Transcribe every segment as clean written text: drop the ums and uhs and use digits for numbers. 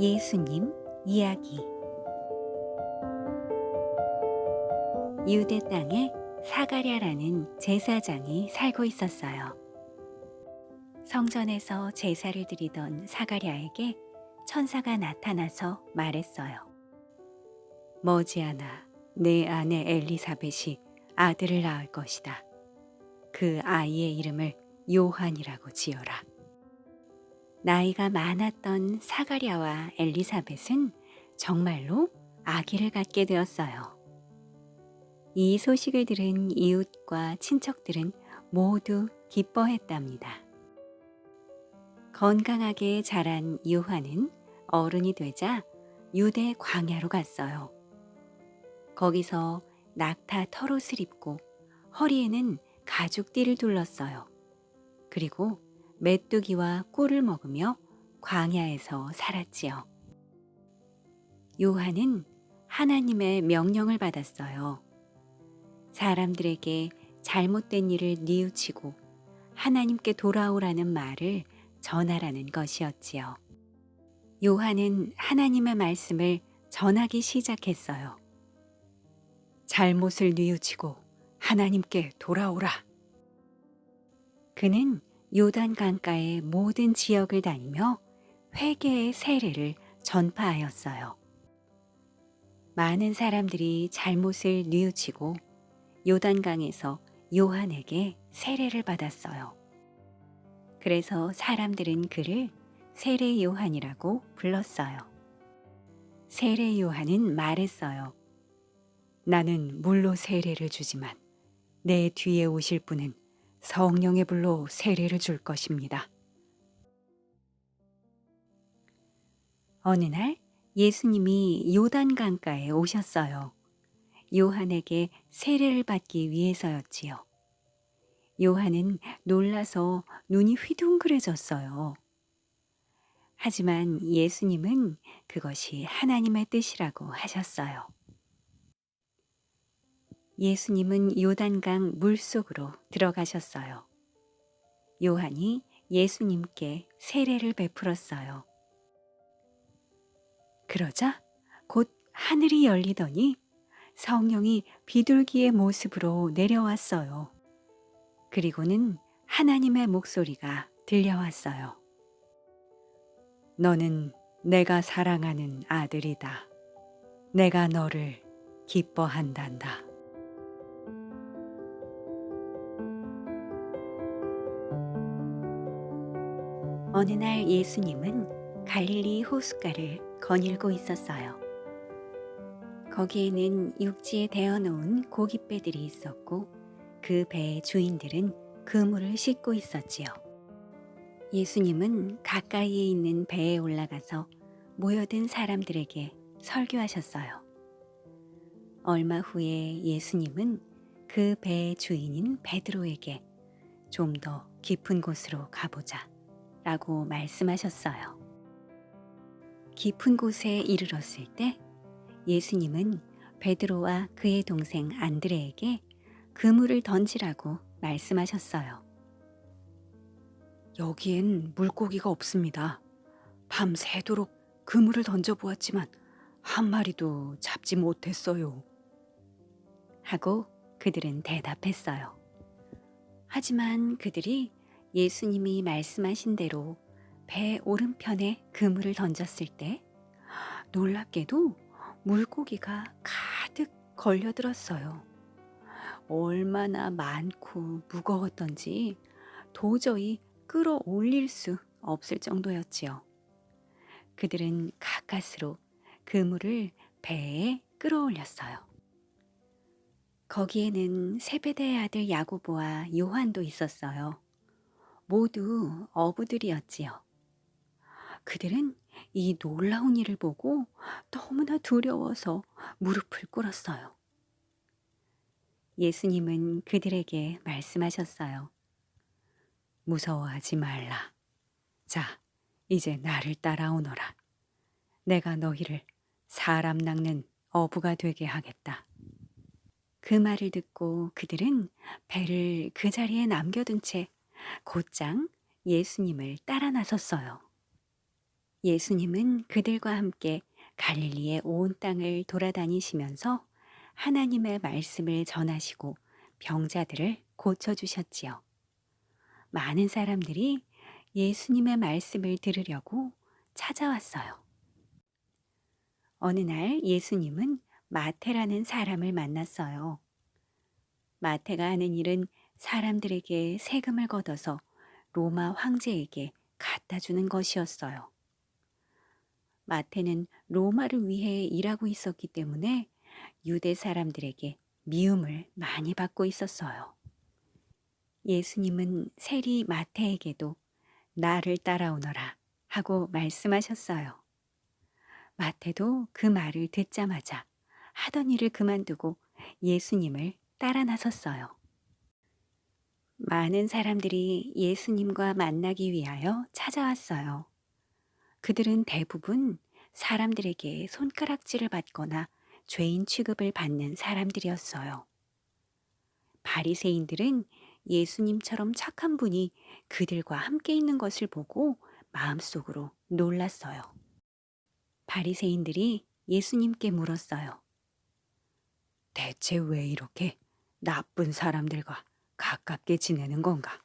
예수님 이야기. 유대 땅에 사가랴라는 제사장이 살고 있었어요. 성전에서 제사를 드리던 사가랴에게 천사가 나타나서 말했어요. 머지않아 내 아내 엘리사벳이 아들을 낳을 것이다. 그 아이의 이름을 요한이라고 지어라. 나이가 많았던 사가랴와 엘리사벳은 정말로 아기를 갖게 되었어요. 이 소식을 들은 이웃과 친척들은 모두 기뻐했답니다. 건강하게 자란 요한은 어른이 되자 유대 광야로 갔어요. 거기서 낙타 털옷을 입고 허리에는 가죽띠를 둘렀어요. 그리고 메뚜기와 꿀을 먹으며 광야에서 살았지요. 요한은 하나님의 명령을 받았어요. 사람들에게 잘못된 일을 뉘우치고 하나님께 돌아오라는 말을 전하라는 것이었지요. 요한은 하나님의 말씀을 전하기 시작했어요. 잘못을 뉘우치고 하나님께 돌아오라. 그는 요단 강가의 모든 지역을 다니며 회개의 세례를 전파하였어요. 많은 사람들이 잘못을 뉘우치고 요단강에서 요한에게 세례를 받았어요. 그래서 사람들은 그를 세례 요한이라고 불렀어요. 세례 요한은 말했어요. 나는 물로 세례를 주지만 내 뒤에 오실 분은 성령의 불로 세례를 줄 것입니다. 어느 날 예수님이 요단강가에 오셨어요. 요한에게 세례를 받기 위해서였지요. 요한은 놀라서 눈이 휘둥그레졌어요. 하지만 예수님은 그것이 하나님의 뜻이라고 하셨어요. 예수님은 요단강 물속으로 들어가셨어요. 요한이 예수님께 세례를 베풀었어요. 그러자 곧 하늘이 열리더니 성령이 비둘기의 모습으로 내려왔어요. 그리고는 하나님의 목소리가 들려왔어요. 너는 내가 사랑하는 아들이다. 내가 너를 기뻐한단다. 어느 날 예수님은 갈릴리 호숫가를 거닐고 있었어요. 거기에는 육지에 대어놓은 고깃배들이 있었고 그 배의 주인들은 그물을 싣고 있었지요. 예수님은 가까이에 있는 배에 올라가서 모여든 사람들에게 설교하셨어요. 얼마 후에 예수님은 그 배의 주인인 베드로에게 좀 더 깊은 곳으로 가보자 라고 말씀하셨어요. 깊은 곳에 이르렀을 때 예수님은 베드로와 그의 동생 안드레에게 그물을 던지라고 말씀하셨어요. 여기엔 물고기가 없습니다. 밤새도록 그물을 던져보았지만 한 마리도 잡지 못했어요. 하고 그들은 대답했어요. 하지만 그들이 예수님이 말씀하신 대로 배 오른편에 그물을 던졌을 때 놀랍게도 물고기가 가득 걸려들었어요. 얼마나 많고 무거웠던지 도저히 끌어올릴 수 없을 정도였지요. 그들은 가까스로 그물을 배에 끌어올렸어요. 거기에는 세베대의 아들 야고보와 요한도 있었어요. 모두 어부들이었지요. 그들은 이 놀라운 일을 보고 너무나 두려워서 무릎을 꿇었어요. 예수님은 그들에게 말씀하셨어요. 무서워하지 말라. 자, 이제 나를 따라오너라. 내가 너희를 사람 낚는 어부가 되게 하겠다. 그 말을 듣고 그들은 배를 그 자리에 남겨둔 채 곧장 예수님을 따라 나섰어요. 예수님은 그들과 함께 갈릴리의 온 땅을 돌아다니시면서 하나님의 말씀을 전하시고 병자들을 고쳐주셨지요. 많은 사람들이 예수님의 말씀을 들으려고 찾아왔어요. 어느 날 예수님은 마태라는 사람을 만났어요. 마태가 하는 일은 사람들에게 세금을 걷어서 로마 황제에게 갖다 주는 것이었어요. 마태는 로마를 위해 일하고 있었기 때문에 유대 사람들에게 미움을 많이 받고 있었어요. 예수님은 세리 마태에게도 나를 따라오너라 하고 말씀하셨어요. 마태도 그 말을 듣자마자 하던 일을 그만두고 예수님을 따라 나섰어요. 많은 사람들이 예수님과 만나기 위하여 찾아왔어요. 그들은 대부분 사람들에게 손가락질을 받거나 죄인 취급을 받는 사람들이었어요. 바리새인들은 예수님처럼 착한 분이 그들과 함께 있는 것을 보고 마음속으로 놀랐어요. 바리새인들이 예수님께 물었어요. 대체 왜 이렇게 나쁜 사람들과 가깝게 지내는 건가?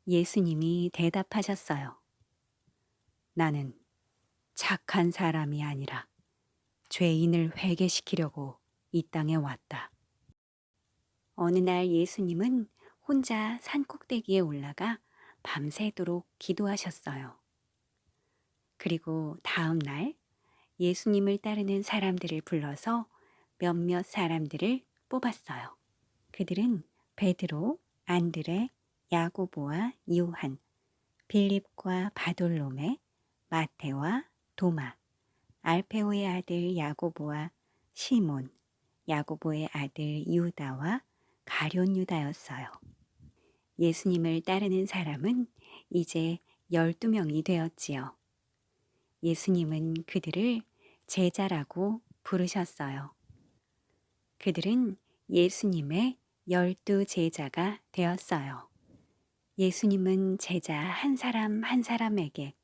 예수님이 대답하셨어요. 나는 착한 사람이 아니라 죄인을 회개시키려고 이 땅에 왔다. 어느 날 예수님은 혼자 산꼭대기에 올라가 밤새도록 기도하셨어요. 그리고 다음 날 예수님을 따르는 사람들을 불러서 몇몇 사람들을 뽑았어요. 그들은 베드로, 안드레, 야고보와 요한, 빌립과 바돌로메, 마테와 도마, 알페오의 아들 야고보와 시몬, 야고보의 아들 유다와 가룟 유다였어요. 예수님을 따르는 사람은 이제 12명이 되었지요. 예수님은 그들을 제자라고 부르셨어요. 그들은 예수님의 12 제자가 되었어요. 예수님은 제자 한 사람 한 사람에게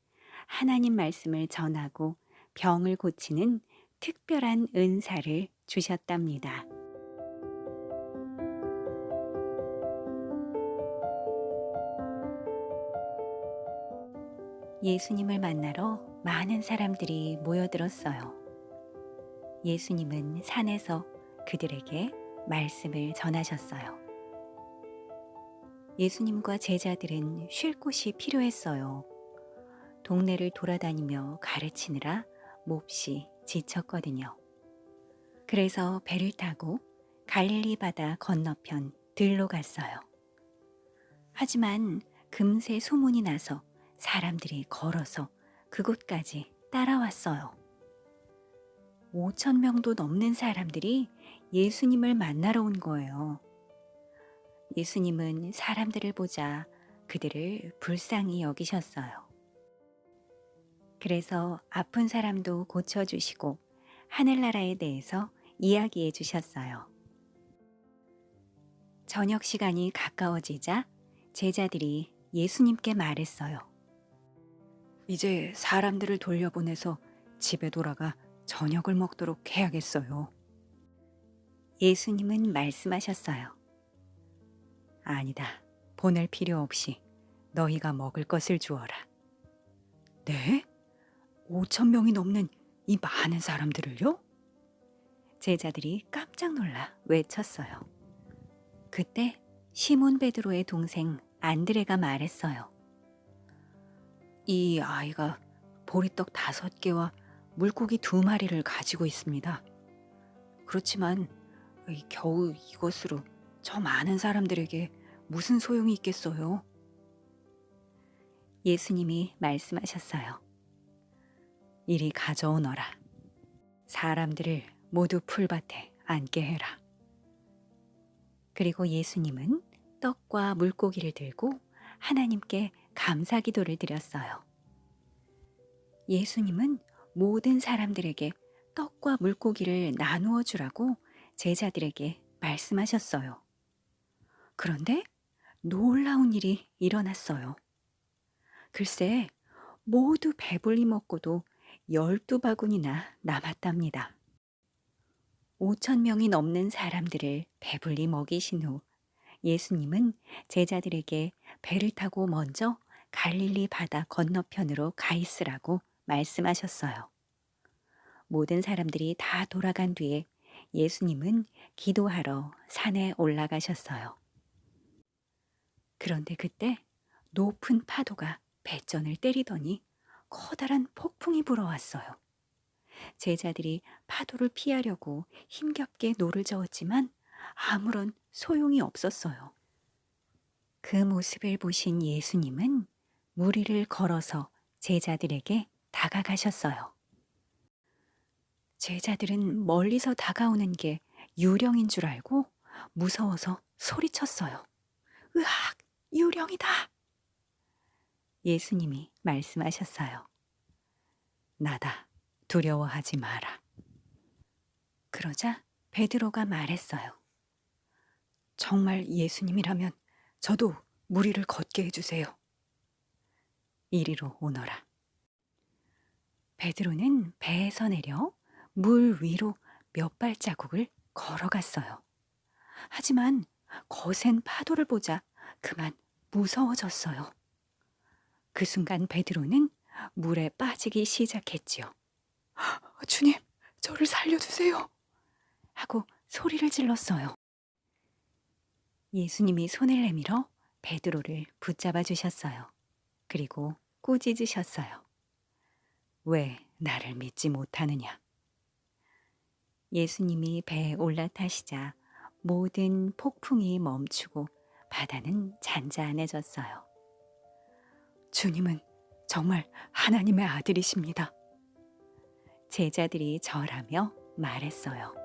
하나님 말씀을 전하고 병을 고치는 특별한 은사를 주셨답니다. 예수님을 만나러 많은 사람들이 모여들었어요. 예수님은 산에서 그들에게 말씀을 전하셨어요. 예수님과 제자들은 쉴 곳이 필요했어요. 동네를 돌아다니며 가르치느라 몹시 지쳤거든요. 그래서 배를 타고 갈릴리 바다 건너편 들로 갔어요. 하지만 금세 소문이 나서 사람들이 걸어서 그곳까지 따라왔어요. 5천 명도 넘는 사람들이 예수님을 만나러 온 거예요. 예수님은 사람들을 보자 그들을 불쌍히 여기셨어요. 그래서 아픈 사람도 고쳐주시고 하늘나라에 대해서 이야기해 주셨어요. 저녁 시간이 가까워지자 제자들이 예수님께 말했어요. 이제 사람들을 돌려보내서 집에 돌아가 저녁을 먹도록 해야겠어요. 예수님은 말씀하셨어요. 아니다. 보낼 필요 없이 너희가 먹을 것을 주어라. 네? 5천 명이 넘는 이 많은 사람들을요? 제자들이 깜짝 놀라 외쳤어요. 그때 시몬 베드로의 동생 안드레가 말했어요. 이 아이가 보리떡 5개와 물고기 2마리를 가지고 있습니다. 그렇지만 겨우 이것으로 저 많은 사람들에게 무슨 소용이 있겠어요? 예수님이 말씀하셨어요. 이리 가져오너라. 사람들을 모두 풀밭에 앉게 해라. 그리고 예수님은 떡과 물고기를 들고 하나님께 감사 기도를 드렸어요. 예수님은 모든 사람들에게 떡과 물고기를 나누어 주라고 제자들에게 말씀하셨어요. 그런데 놀라운 일이 일어났어요. 글쎄, 모두 배불리 먹고도 12바구니나 남았답니다. 5천 명이 넘는 사람들을 배불리 먹이신 후 예수님은 제자들에게 배를 타고 먼저 갈릴리 바다 건너편으로 가 있으라고 말씀하셨어요. 모든 사람들이 다 돌아간 뒤에 예수님은 기도하러 산에 올라가셨어요. 그런데 그때 높은 파도가 배전을 때리더니 커다란 폭풍이 불어왔어요. 제자들이 파도를 피하려고 힘겹게 노를 저었지만 아무런 소용이 없었어요. 그 모습을 보신 예수님은 무리를 걸어서 제자들에게 다가가셨어요. 제자들은 멀리서 다가오는 게 유령인 줄 알고 무서워서 소리쳤어요. 으악! 유령이다! 예수님이 말씀하셨어요. 나다. 두려워하지 마라. 그러자 베드로가 말했어요. 정말 예수님이라면 저도 무리를 걷게 해주세요. 이리로 오너라. 베드로는 배에서 내려 물 위로 몇 발자국을 걸어갔어요. 하지만 거센 파도를 보자 그만 무서워졌어요. 그 순간 베드로는 물에 빠지기 시작했지요. 주님, 저를 살려주세요. 하고 소리를 질렀어요. 예수님이 손을 내밀어 베드로를 붙잡아 주셨어요. 그리고 꾸짖으셨어요. 왜 나를 믿지 못하느냐? 예수님이 배에 올라타시자 모든 폭풍이 멈추고 바다는 잔잔해졌어요. 주님은 정말 하나님의 아들이십니다. 제자들이 절하며 말했어요.